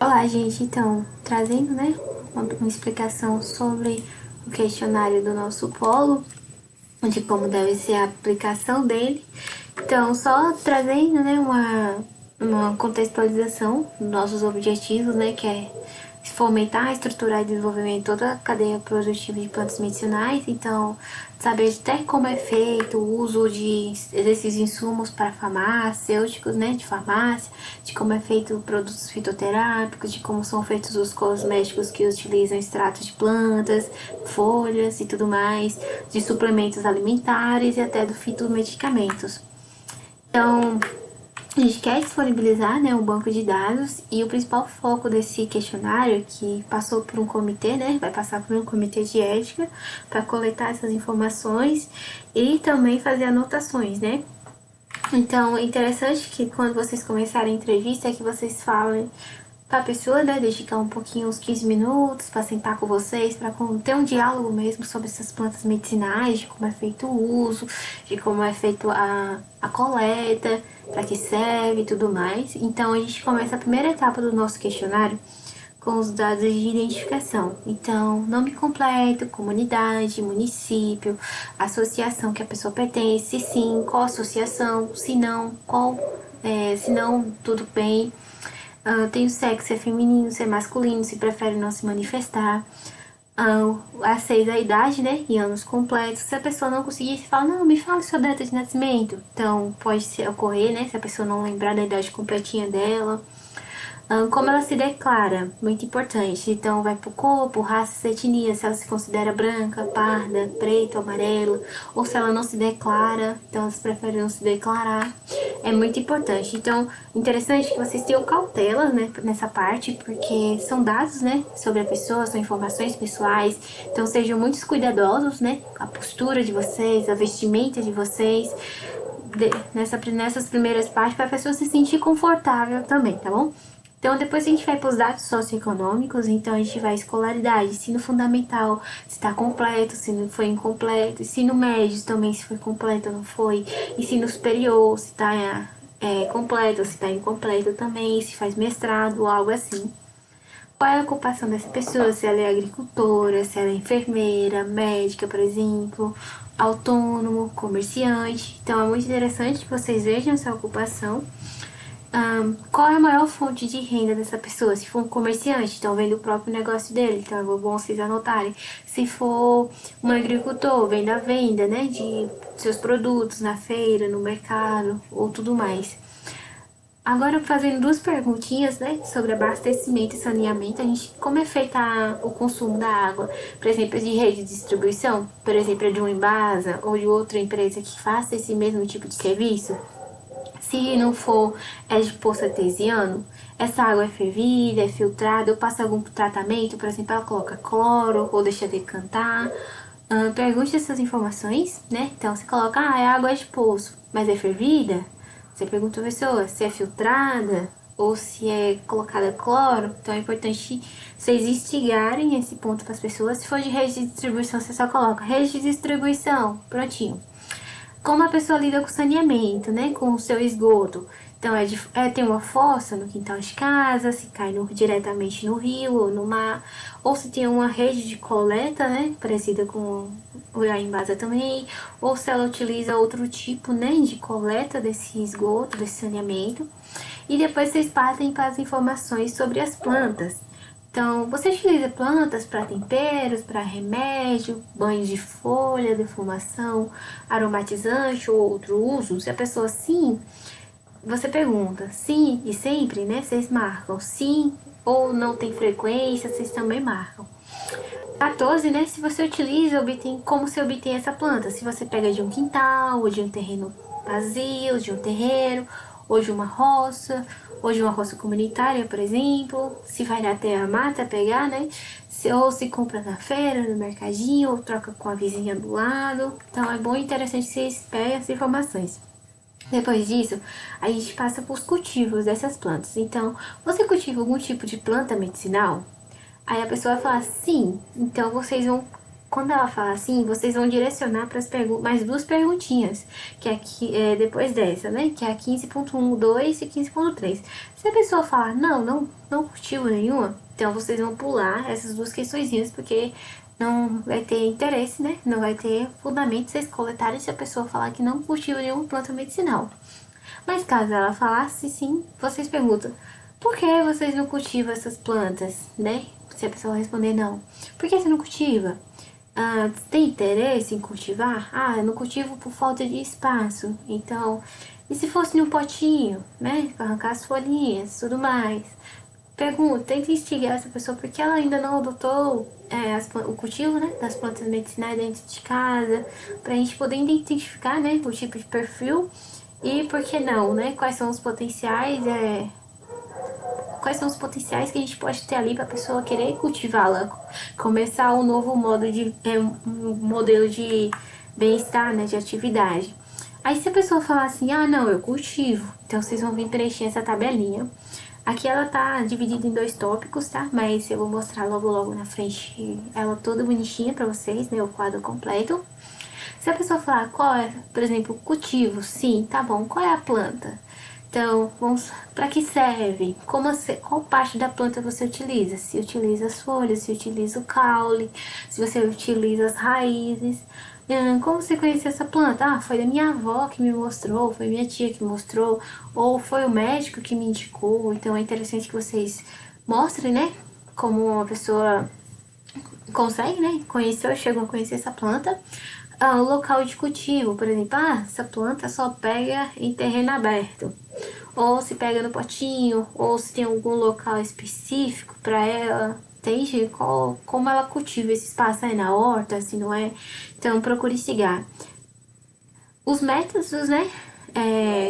Olá, gente. Então, trazendo, né, uma explicação sobre o questionário do nosso polo, de como deve ser a aplicação dele. Então, só trazendo, né, uma contextualização dos nossos objetivos, né, que é fomentar, estruturar e desenvolvimento de toda a cadeia produtiva de plantas medicinais. Então, saber até como é feito o uso desses insumos para farmacêuticos, né, de farmácia, de como é feito produtos fitoterápicos, de como são feitos os cosméticos que utilizam extratos de plantas, folhas e tudo mais, de suplementos alimentares e até do fitomedicamentos. Então, a gente quer disponibilizar, né, um banco de dados, e o principal foco desse questionário, que passou por um comitê, né, vai passar por um comitê de ética para coletar essas informações e também fazer anotações, né. Então, é interessante que quando vocês começarem a entrevista, é que vocês falem para a pessoa, né, dedicar um pouquinho, uns 15 minutos, para sentar com vocês, para ter um diálogo mesmo sobre essas plantas medicinais, de como é feito o uso, de como é feito a coleta, para que serve e tudo mais. Então, a gente começa a primeira etapa do nosso questionário com os dados de identificação. Então, nome completo, comunidade, município, associação que a pessoa pertence, se sim, qual associação, se não, qual, se não, tudo bem. Tem o sexo, se é feminino, se é masculino, se prefere não se manifestar. A idade, né, em anos completos. Se a pessoa não conseguir, se fala, não, me fala sua data de nascimento. Então, pode ocorrer, né, se a pessoa não lembrar da idade completinha dela. Como ela se declara, muito importante. Então, vai pro corpo, raça, etnia, se ela se considera branca, parda, preto, amarelo, ou se ela não se declara, então elas preferem não se declarar. É muito importante. Então, interessante que vocês tenham cautela, né, nessa parte, porque são dados, né, sobre a pessoa, são informações pessoais. Então, sejam muito cuidadosos, né, a postura de vocês, a vestimenta de vocês, nessas primeiras partes, para a pessoa se sentir confortável também, tá bom? Então, depois a gente vai para os dados socioeconômicos, então a gente vai escolaridade, ensino fundamental, se está completo, se não foi incompleto, ensino médio também, se foi completo ou não foi, ensino superior, se está completo, se está incompleto também, se faz mestrado, algo assim. Qual é a ocupação dessa pessoa? Se ela é agricultora, se ela é enfermeira, médica, por exemplo, autônomo, comerciante. Então é muito interessante que vocês vejam essa ocupação. Qual é a maior fonte de renda dessa pessoa? Se for um comerciante, então vende o próprio negócio dele, então é bom vocês anotarem. Se for um agricultor, vem da venda, né, de seus produtos na feira, no mercado ou tudo mais. Agora, fazendo duas perguntinhas, né, sobre abastecimento e saneamento, como é feito o consumo da água? Por exemplo, de rede de distribuição, por exemplo, de uma Embasa ou de outra empresa que faça esse mesmo tipo de serviço? Se não for de poço artesiano, essa água é fervida, é filtrada, ou passa algum tratamento, por exemplo, ela coloca cloro ou deixa decantar. Pergunte essas informações, né? Então, você coloca, é água de poço, mas é fervida? Você pergunta a pessoa se é filtrada ou se é colocada cloro. Então, é importante vocês instigarem esse ponto para as pessoas. Se for de rede de distribuição, você só coloca rede de distribuição, prontinho. Como a pessoa lida com o saneamento, né? Com o seu esgoto. Então, tem uma fossa no quintal de casa, se cai diretamente no rio ou no mar, ou se tem uma rede de coleta, né? Parecida com a Embasa também, ou se ela utiliza outro tipo, né? De coleta desse esgoto, desse saneamento. E depois vocês partem para as informações sobre as plantas. Então, você utiliza plantas para temperos, para remédio, banhos de folha, defumação, aromatizante ou outro uso? Se a pessoa sim, você pergunta sim e sempre, né? Vocês marcam sim ou não tem frequência, vocês também marcam. 14, né? Se você utiliza, como você obtém essa planta? Se você pega de um quintal, ou de um terreno vazio, de um terreno, ou de uma roça, ou de uma roça comunitária, por exemplo. Se vai até a mata pegar, né? Ou se compra na feira, no mercadinho, ou troca com a vizinha do lado. Então é bom e interessante que vocês peguem essas informações. Depois disso, a gente passa para os cultivos dessas plantas. Então, você cultiva algum tipo de planta medicinal? Aí a pessoa vai falar sim, então vocês vão quando ela fala assim, vocês vão direcionar para mais duas perguntinhas, que aqui é depois dessa, né? Que é a 15.12 e 15.3. Se a pessoa falar, não curtiu nenhuma, então vocês vão pular essas duas questõezinhas, porque não vai ter interesse, né? Não vai ter fundamento vocês coletarem se a pessoa falar que não curtiu nenhuma planta medicinal. Mas caso ela falasse sim, vocês perguntam, por que vocês não cultivam essas plantas, né? Se a pessoa responder não. Por que você não cultiva? Ah, tem interesse em cultivar? Ah, eu não cultivo por falta de espaço. Então, e se fosse num potinho, né? Para arrancar as folhinhas, tudo mais. Pergunta, tenta instigar essa pessoa porque ela ainda não adotou o cultivo, né, das plantas medicinais dentro de casa, pra gente poder identificar, né, o tipo de perfil e por que não, né, quais são os potenciais que a gente pode ter ali para a pessoa querer cultivá-la, começar um novo um modelo de bem-estar, né, de atividade. Aí se a pessoa falar assim, ah não, eu cultivo, então vocês vão vir preencher essa tabelinha. Aqui ela tá dividida em dois tópicos, tá? Mas eu vou mostrar logo na frente ela toda bonitinha pra vocês, né? O quadro completo. Se a pessoa falar qual é, por exemplo, cultivo, sim, tá bom. Qual é a planta? Então, para que serve? Qual parte da planta você utiliza? Se utiliza as folhas, se utiliza o caule, se você utiliza as raízes. Como você conheceu essa planta? Ah, foi da minha avó que me mostrou, foi minha tia que mostrou, ou foi o médico que me indicou. Então é interessante que vocês mostrem, né? Como uma pessoa consegue, né? Conheceu, chegou a conhecer essa planta. O local de cultivo, por exemplo, essa planta só pega em terreno aberto, ou se pega no potinho, ou se tem algum local específico para ela, entende? Como ela cultiva esse espaço aí na horta, se não é? Então procure instigar. Os métodos, né?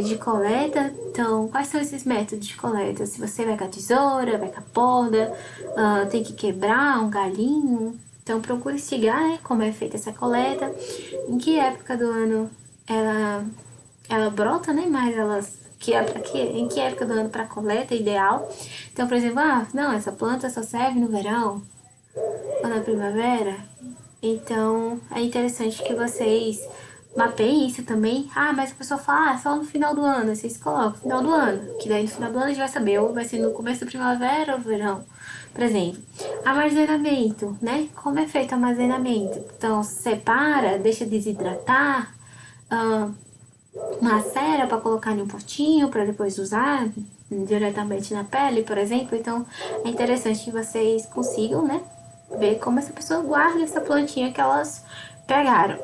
De coleta, então quais são esses métodos de coleta? Se você vai com a tesoura, vai com a poda, tem que quebrar um galinho, então procure instigar, né, como é feita essa coleta, em que época do ano ela brota, né, mas em que época do ano para coleta é ideal. Então, por exemplo, não, essa planta só serve no verão ou na primavera. Então, é interessante que vocês mapeiem isso também. Mas a pessoa fala, só no final do ano. Vocês colocam no final do ano. Que daí no final do ano a gente vai saber, ou vai ser no começo da primavera ou verão. Por exemplo, armazenamento, né? Como é feito o armazenamento? Então, separa, deixa desidratar, macera para colocar em um potinho para depois usar diretamente na pele, por exemplo. Então, é interessante que vocês consigam, né? Ver como essa pessoa guarda essa plantinha que elas pegaram.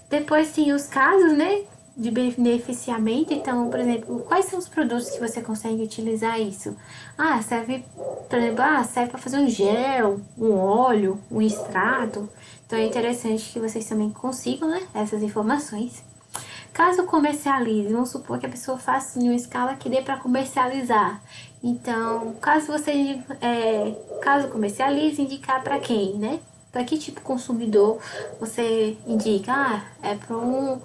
Depois tem os casos, né, de beneficiamento. Então, por exemplo, quais são os produtos que você consegue utilizar isso? Serve, por exemplo, serve para fazer um gel, um óleo, um extrato. Então, é interessante que vocês também consigam, né, essas informações. Caso comercialize, vamos supor que a pessoa faça em uma escala que dê para comercializar. Então, caso comercialize, indicar para quem, né? Para que tipo de consumidor você indica? É para um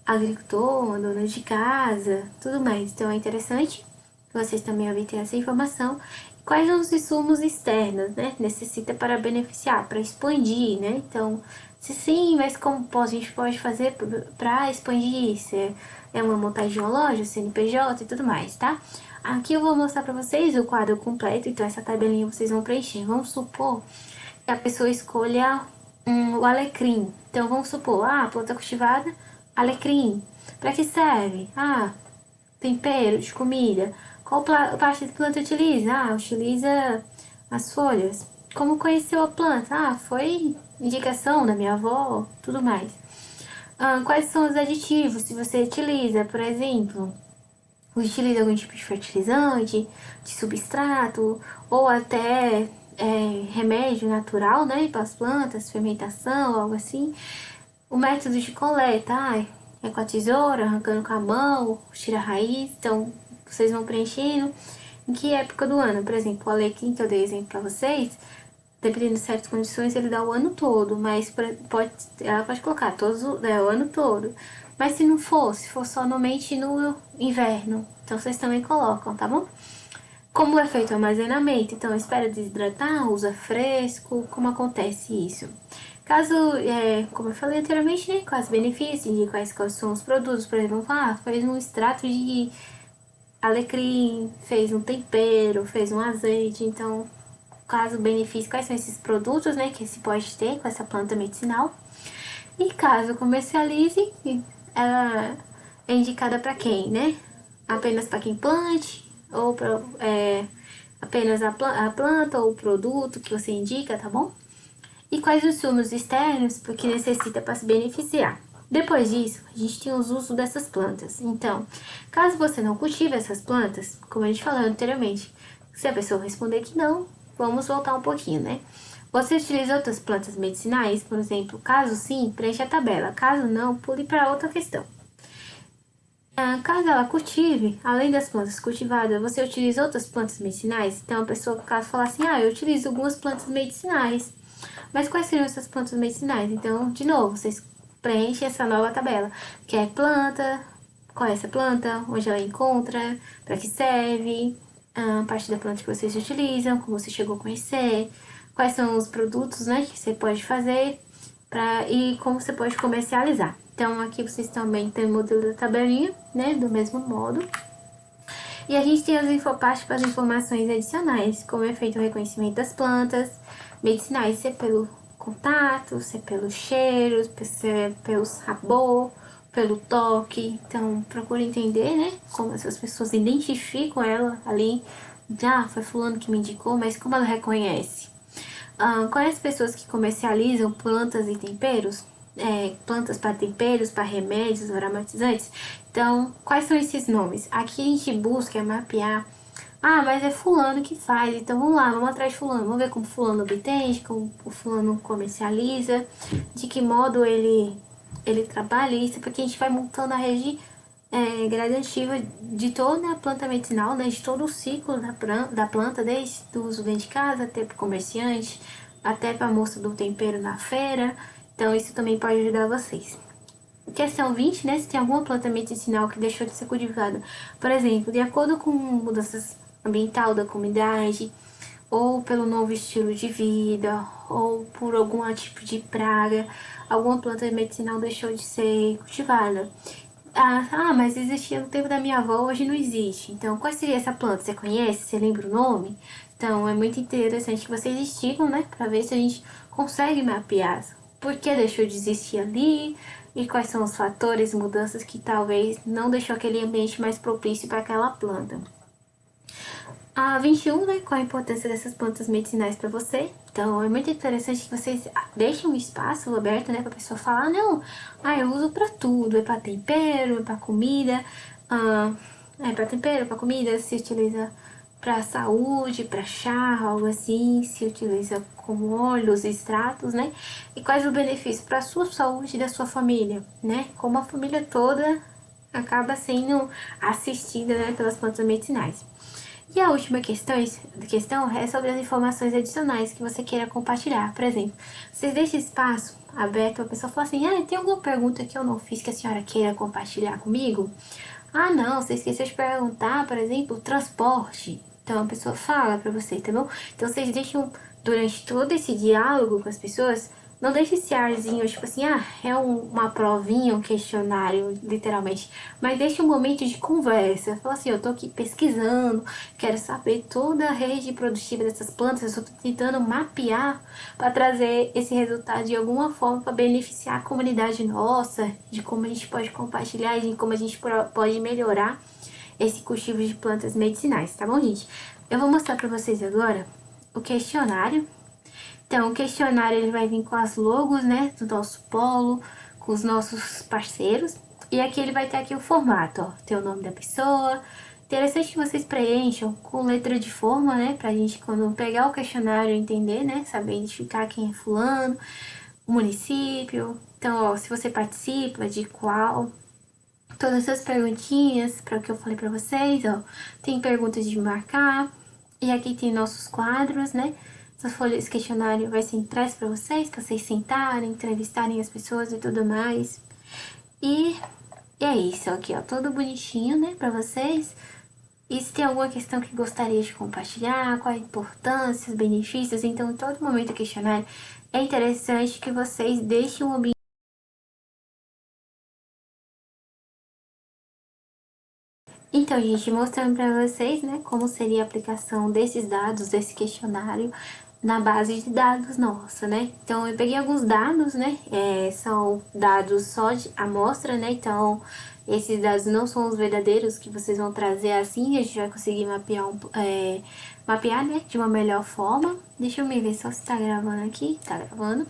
agricultor, uma dona de casa, tudo mais. Então, é interessante que vocês também obtenham essa informação. Quais são os insumos externos, né? Necessita para beneficiar, para expandir, né? Então, se sim, mas como a gente pode fazer para expandir isso? É uma montagem de uma loja, CNPJ e tudo mais, tá? Aqui eu vou mostrar para vocês o quadro completo, então essa tabelinha vocês vão preencher. Vamos supor que a pessoa escolha o alecrim. Então vamos supor, planta cultivada, alecrim. Para que serve? Tempero de comida. Qual parte da planta utiliza? Utiliza as folhas. Como conheceu a planta? Foi indicação da minha avó, tudo mais. Quais são os aditivos que você utiliza, por exemplo? Utiliza algum tipo de fertilizante, de substrato, ou até remédio natural, né, para as plantas, fermentação, algo assim. O método de coleta, é com a tesoura, arrancando com a mão, tira a raiz, então vocês vão preenchendo. Em que época do ano? Por exemplo, o alecrim que eu dei exemplo para vocês, dependendo de certas condições, ele dá o ano todo, mas ela pode colocar o ano todo. Mas se não for, se for somente no inverno, então vocês também colocam, tá bom? Como é feito o armazenamento? Então, espera desidratar, usa fresco, como acontece isso? Caso, como eu falei anteriormente, né, quais benefícios, de quais são os produtos, por exemplo, fez um extrato de alecrim, fez um tempero, fez um azeite, então, caso benefício, quais são esses produtos, né, que se pode ter com essa planta medicinal. E caso comercialize, ela é indicada para quem, né? Apenas para quem plante, ou para apenas a planta ou o produto que você indica, tá bom? E quais os insumos externos que necessita para se beneficiar. Depois disso, a gente tem os usos dessas plantas. Então, caso você não cultive essas plantas, como a gente falou anteriormente, se a pessoa responder que não, vamos voltar um pouquinho, né? Você utiliza outras plantas medicinais, por exemplo? Caso sim, preencha a tabela. Caso não, pule para outra questão. Caso ela cultive, além das plantas cultivadas, você utiliza outras plantas medicinais? Então, a pessoa, caso falar assim, eu utilizo algumas plantas medicinais. Mas quais seriam essas plantas medicinais? Então, de novo, vocês preenchem essa nova tabela. Que é planta, qual é essa planta, onde ela encontra, para que serve, a parte da planta que vocês utilizam, como você chegou a conhecer, quais são os produtos, né, que você pode fazer e como você pode comercializar. Então, aqui vocês também têm o modelo da tabelinha, né, do mesmo modo. E a gente tem parte para as informações adicionais, como é feito o reconhecimento das plantas medicinais, se é pelo contato, se é pelo cheiro, se é pelo sabor, pelo toque. Então, procure entender, né, como essas pessoas identificam ela ali. Já foi fulano que me indicou, mas como ela reconhece? Conhece pessoas que comercializam plantas e temperos? Plantas para temperos, para remédios, aromatizantes. Então, quais são esses nomes? Aqui a gente busca mapear. Mas é fulano que faz, então vamos lá, vamos atrás de fulano. Vamos ver como fulano obtém, como o fulano comercializa, de que modo ele trabalha isso, porque a gente vai montando a rede gradativa de toda a planta medicinal, né, de todo o ciclo da planta, desde o uso dentro de casa até para o comerciante, até para a moça do tempero na feira. Então isso também pode ajudar vocês. Questão 20, né, se tem alguma planta medicinal que deixou de ser cultivada. Por exemplo, de acordo com mudanças ambiental da comunidade, ou pelo novo estilo de vida, ou por algum tipo de praga, alguma planta medicinal deixou de ser cultivada. Mas existia no tempo da minha avó, hoje não existe. Então, qual seria essa planta? Você conhece? Você lembra o nome? Então, é muito interessante que vocês estigam, né? Pra ver se a gente consegue mapear por que deixou de existir ali e quais são os fatores, mudanças que talvez não deixou aquele ambiente mais propício para aquela planta. A 21, né? Qual a importância dessas plantas medicinais para você? Então, é muito interessante que vocês deixem um espaço aberto, né? Pra pessoa falar, não, eu uso pra tudo. É pra tempero, é pra comida. É pra tempero, pra comida. Se utiliza pra saúde, pra chá, algo assim. Se utiliza como óleos, extratos, né? E quais os benefícios pra sua saúde e da sua família, né? Como a família toda acaba sendo assistida, né, pelas plantas medicinais. E a última questão é sobre as informações adicionais que você queira compartilhar. Por exemplo, vocês deixam espaço aberto, a pessoa fala assim, tem alguma pergunta que eu não fiz que a senhora queira compartilhar comigo? Não, você esqueceu de perguntar, por exemplo, transporte. Então a pessoa fala pra você, tá bom? Então vocês deixam, durante todo esse diálogo com as pessoas, não deixe esse arzinho, tipo assim, é uma provinha, um questionário, literalmente. Mas deixe um momento de conversa. Fala assim, eu tô aqui pesquisando, quero saber toda a rede produtiva dessas plantas, eu estou tentando mapear para trazer esse resultado de alguma forma para beneficiar a comunidade nossa, de como a gente pode compartilhar, de como a gente pode melhorar esse cultivo de plantas medicinais, tá bom, gente? Eu vou mostrar para vocês agora o questionário. Então, o questionário ele vai vir com as logos, né, do nosso polo, com os nossos parceiros. E aqui ele vai ter aqui o formato, ó, tem o nome da pessoa. Interessante que vocês preencham com letra de forma, né, pra gente quando pegar o questionário entender, né, saber identificar quem é fulano, o município. Então, ó, se você participa, de qual. Todas essas perguntinhas, para o que eu falei para vocês, ó. Tem perguntas de marcar. E aqui tem nossos quadros, né? Essa folha, esse questionário vai ser impresso para vocês sentarem, entrevistarem as pessoas e tudo mais. E é isso aqui, ó, todo bonitinho, né, para vocês. E se tem alguma questão que gostaria de compartilhar, qual a importância, os benefícios. Então, em todo momento do questionário, é interessante que vocês deixem o ambiente. Então, gente, mostrando para vocês, né, como seria a aplicação desses dados, desse questionário, na base de dados nossa, né? Então, eu peguei alguns dados, né, são dados só de amostra, né? Então, esses dados não são os verdadeiros que vocês vão trazer assim, a gente vai conseguir mapear, né, de uma melhor forma. Deixa eu me ver só se tá gravando aqui, tá gravando.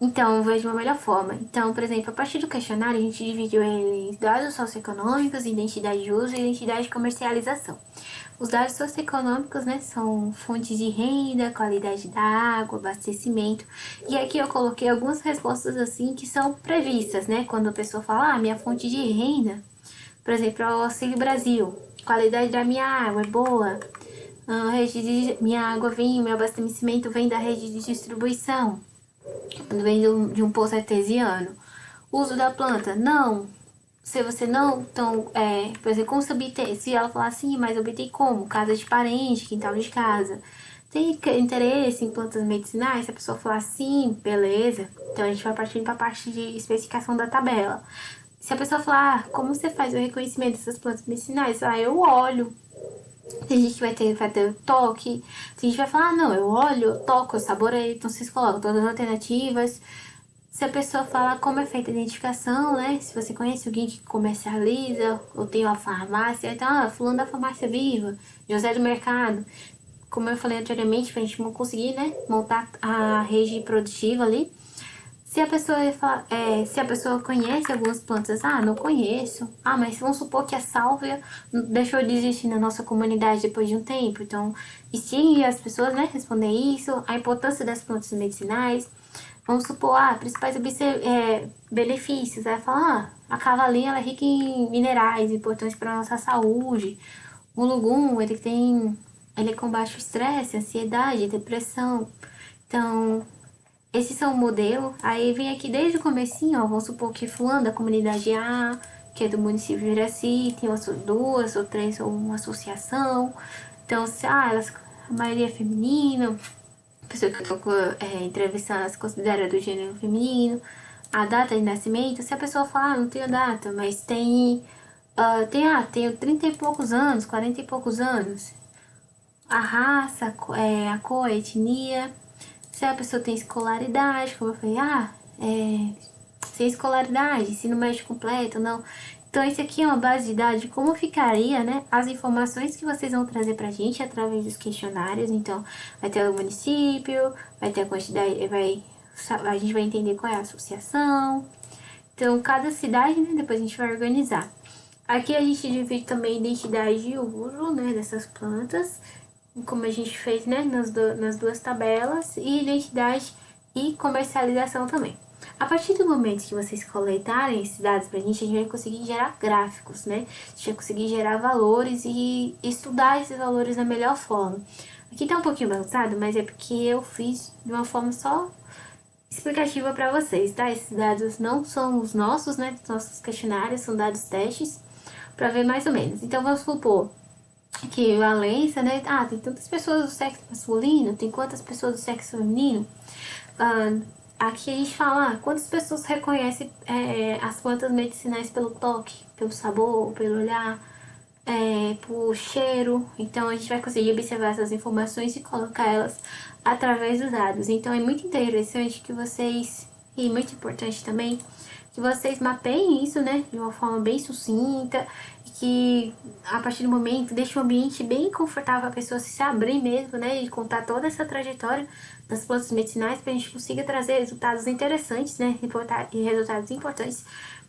Então, vejo de uma melhor forma. Então, por exemplo, a partir do questionário, a gente dividiu ele em dados socioeconômicos, identidade de uso e identidade de comercialização. Os dados socioeconômicos, né, são fontes de renda, qualidade da água, abastecimento. E aqui eu coloquei algumas respostas assim que são previstas, né? Quando a pessoa fala, minha fonte de renda, por exemplo, é o Auxílio Brasil. Qualidade da minha água é boa. Minha água vem, meu abastecimento vem da rede de distribuição. Quando vem de um poço artesiano. Uso da planta, não. Se você não, então, por exemplo, como se obter? Se ela falar assim, mas obter como? Casa de parente, quintal de casa. Tem interesse em plantas medicinais? Se a pessoa falar sim, beleza. Então a gente vai partindo para a parte de especificação da tabela. Se a pessoa falar, como você faz o reconhecimento dessas plantas medicinais? Eu olho. Tem gente que vai ter toque. Tem gente que vai falar, não, eu olho, eu toco, eu saboreio. Então vocês colocam todas as alternativas. Se a pessoa fala como é feita a identificação, né? Se você conhece alguém que comercializa ou tem uma farmácia, então, fulano da farmácia viva, José do Mercado. Como eu falei anteriormente, pra gente conseguir, né, montar a rede produtiva ali. Se a pessoa fala, se a pessoa conhece algumas plantas, não conheço. Mas vamos supor que a sálvia deixou de existir na nossa comunidade depois de um tempo. Então, e se as pessoas, né, responder isso, a importância das plantas medicinais. Vamos supor, principais benefícios. Aí fala, a cavalinha ela é rica em minerais, importante para nossa saúde. O lugum, ele é com baixo estresse, ansiedade, depressão. Então, esses são o modelo. Aí vem aqui desde o comecinho, vamos supor que fulano da comunidade A, que é do município de Iraci, tem duas ou três ou uma associação. Então, a maioria é feminina, a pessoa que eu tô entrevistando se considera do gênero feminino, a data de nascimento, se a pessoa falar, não tenho data, mas tenho 30 e poucos anos, 40 e poucos anos, a raça, a cor, a etnia, se a pessoa tem escolaridade, como eu falei, sem escolaridade, ensino médio completo, não. Então, esse aqui é uma base de dados de como ficaria, né, as informações que vocês vão trazer pra gente através dos questionários. Então, vai ter o município, vai ter a quantidade, a gente vai entender qual é a associação. Então, cada cidade, né, depois a gente vai organizar. Aqui a gente divide também a identidade de uso, né, dessas plantas, como a gente fez, né, nas duas tabelas, e identidade e comercialização também. A partir do momento que vocês coletarem esses dados pra gente, a gente vai conseguir gerar gráficos, né? A gente vai conseguir gerar valores e estudar esses valores da melhor forma. Aqui tá um pouquinho bagunçado, mas é porque eu fiz de uma forma só explicativa para vocês, tá? Esses dados não são os nossos, né? Os nossos questionários, são dados testes, para ver mais ou menos. Então, vamos supor que Valência, né? Tem tantas pessoas do sexo masculino, tem quantas pessoas do sexo feminino. Aqui a gente fala quantas pessoas reconhecem as plantas medicinais pelo toque, pelo sabor, pelo olhar, por cheiro. Então a gente vai conseguir observar essas informações e colocar elas através dos dados. Então é muito interessante que vocês, e muito importante também, que vocês mapeiem isso, né, de uma forma bem sucinta, que a partir do momento deixe o ambiente bem confortável para a pessoa se abrir mesmo, né, e contar toda essa trajetória das plantas medicinais para a gente consiga trazer resultados interessantes, né, e resultados importantes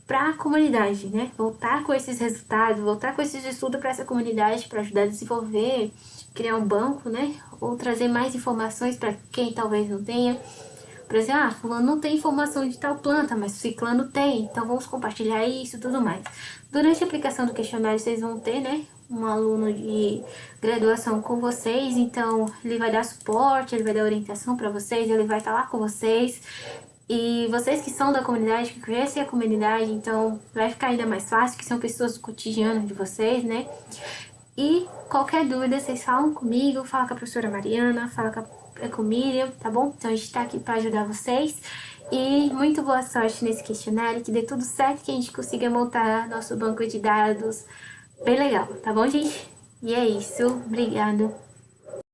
para a comunidade, né, voltar com esses resultados, voltar com esses estudos para essa comunidade, para ajudar a desenvolver, criar um banco, né, ou trazer mais informações para quem talvez não tenha. Por exemplo, fulano não tem informação de tal planta, mas ciclano tem, então vamos compartilhar isso e tudo mais. Durante a aplicação do questionário, vocês vão ter, né, um aluno de graduação com vocês, então ele vai dar suporte, ele vai dar orientação para vocês, ele vai estar lá com vocês. E vocês que são da comunidade, que conhecem a comunidade, então vai ficar ainda mais fácil, que são pessoas do cotidiano de vocês, né? E qualquer dúvida, vocês falam comigo, fala com a professora Mariana, fala com o Miriam, tá bom? Então a gente tá aqui pra ajudar vocês. E muito boa sorte nesse questionário, que dê tudo certo, que a gente consiga montar nosso banco de dados bem legal, tá bom, gente? E é isso. Obrigado.